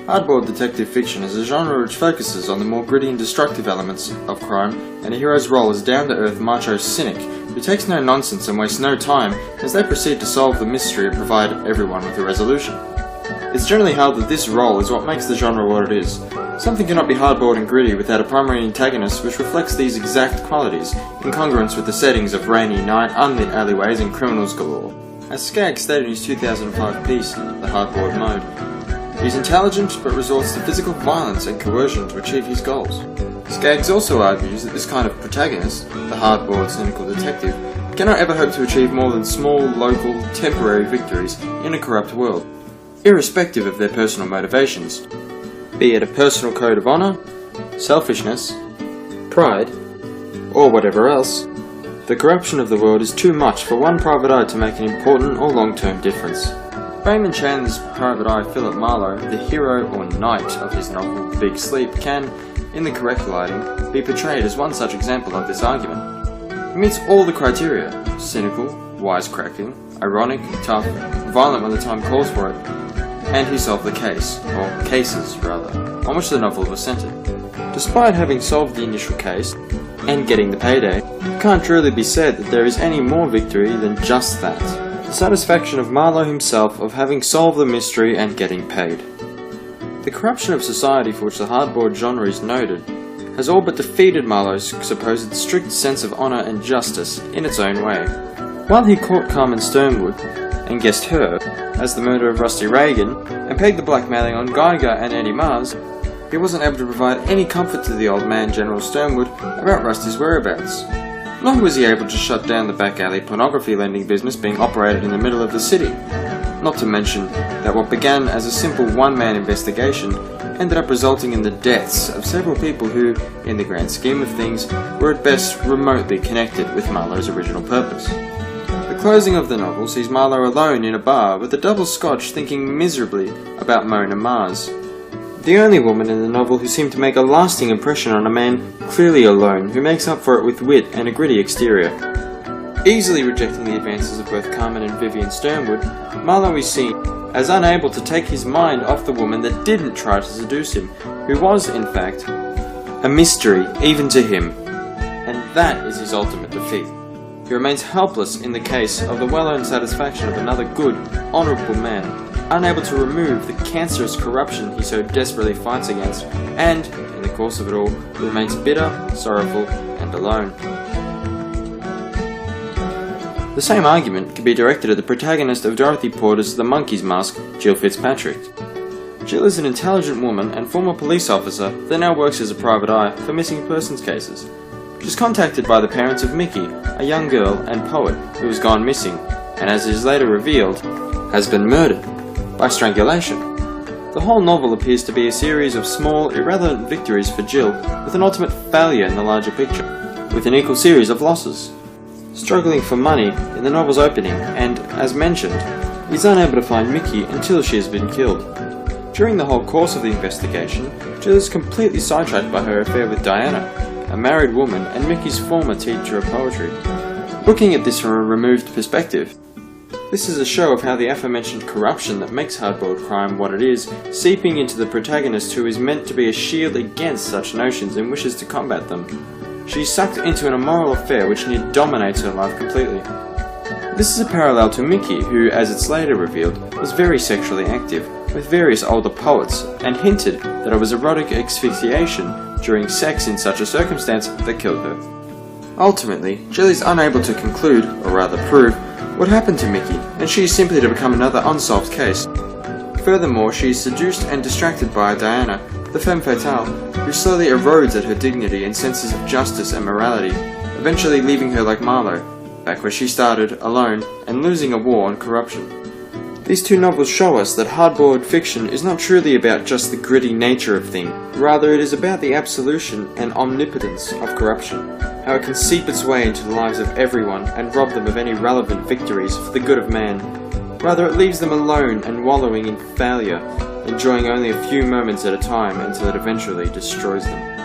Hardboiled detective fiction is a genre which focuses on the more gritty and destructive elements of crime, and a hero's role as down-to-earth macho cynic who takes no nonsense and wastes no time as they proceed to solve the mystery and provide everyone with a resolution. It's generally held that this role is what makes the genre what it is. Something cannot be hardboiled and gritty without a primary antagonist which reflects these exact qualities, in congruence with the settings of rainy night, unlit alleyways and criminals galore. As Scaggs stated in his 2005 piece, The Hardboiled Mode, he's intelligent but resorts to physical violence and coercion to achieve his goals. Scaggs also argues that this kind of protagonist, the hard-boiled cynical detective, cannot ever hope to achieve more than small, local, temporary victories in a corrupt world, irrespective of their personal motivations, be it a personal code of honour, selfishness, pride, or whatever else. The corruption of the world is too much for one private eye to make an important or long-term difference. Raymond Chandler's private eye Philip Marlowe, the hero or knight of his novel The Big Sleep, can, in the correct lighting, be portrayed as one such example of this argument. He meets all the criteria: cynical, wisecracking, ironic, tough, violent when the time calls for it, and he solved the case, or cases rather, on which the novel was centered. Despite having solved the initial case, and getting the payday, it can't truly be said that there is any more victory than just that. The satisfaction of Marlowe himself of having solved the mystery and getting paid. The corruption of society for which the hardboiled genre is noted has all but defeated Marlowe's supposed strict sense of honour and justice in its own way. While he caught Carmen Sternwood, and guessed her, as the murder of Rusty Reagan, and pegged the blackmailing on Geiger and Eddie Mars, he wasn't able to provide any comfort to the old man General Sternwood about Rusty's whereabouts. Nor was he able to shut down the back alley pornography lending business being operated in the middle of the city. Not to mention that what began as a simple one-man investigation ended up resulting in the deaths of several people who, in the grand scheme of things, were at best remotely connected with Marlowe's original purpose. The closing of the novel sees Marlowe alone in a bar with a double scotch thinking miserably about Mona Mars, the only woman in the novel who seemed to make a lasting impression on a man clearly alone who makes up for it with wit and a gritty exterior. Easily rejecting the advances of both Carmen and Vivian Sternwood, Marlowe is seen as unable to take his mind off the woman that didn't try to seduce him, who was, in fact, a mystery even to him. And that is his ultimate defeat. He remains helpless in the case of the well-earned satisfaction of another good, honourable man, unable to remove the cancerous corruption he so desperately fights against, and, in the course of it all, remains bitter, sorrowful, and alone. The same argument can be directed at the protagonist of Dorothy Porter's The Monkey's Mask, Jill Fitzpatrick. Jill is an intelligent woman and former police officer that now works as a private eye for missing persons cases. She's contacted by the parents of Mickey, a young girl and poet who has gone missing, and as is later revealed, has been murdered by strangulation. The whole novel appears to be a series of small, irrelevant victories for Jill, with an ultimate failure in the larger picture, with an equal series of losses. Struggling for money in the novel's opening, and, as mentioned, is unable to find Mickey until she has been killed. During the whole course of the investigation, Jill is completely sidetracked by her affair with Diana, a married woman and Mickey's former teacher of poetry. Looking at this from a removed perspective, this is a show of how the aforementioned corruption that makes hardboiled crime what it is, seeping into the protagonist who is meant to be a shield against such notions and wishes to combat them. She is sucked into an immoral affair which near dominates her life completely. This is a parallel to Mickey, who, as it's later revealed, was very sexually active, with various older poets, and hinted that it was erotic asphyxiation during sex in such a circumstance that killed her. Ultimately, Jill is unable to conclude, or rather prove, what happened to Mickey, and she is simply to become another unsolved case. Furthermore, she is seduced and distracted by Diana, the femme fatale, who slowly erodes at her dignity and senses of justice and morality, eventually leaving her like Marlowe, back where she started, alone, and losing a war on corruption. These two novels show us that hardboiled fiction is not truly about just the gritty nature of things, rather it is about the absolution and omnipotence of corruption, how it can seep its way into the lives of everyone and rob them of any relevant victories for the good of man. Rather it leaves them alone and wallowing in failure, enjoying only a few moments at a time until it eventually destroys them.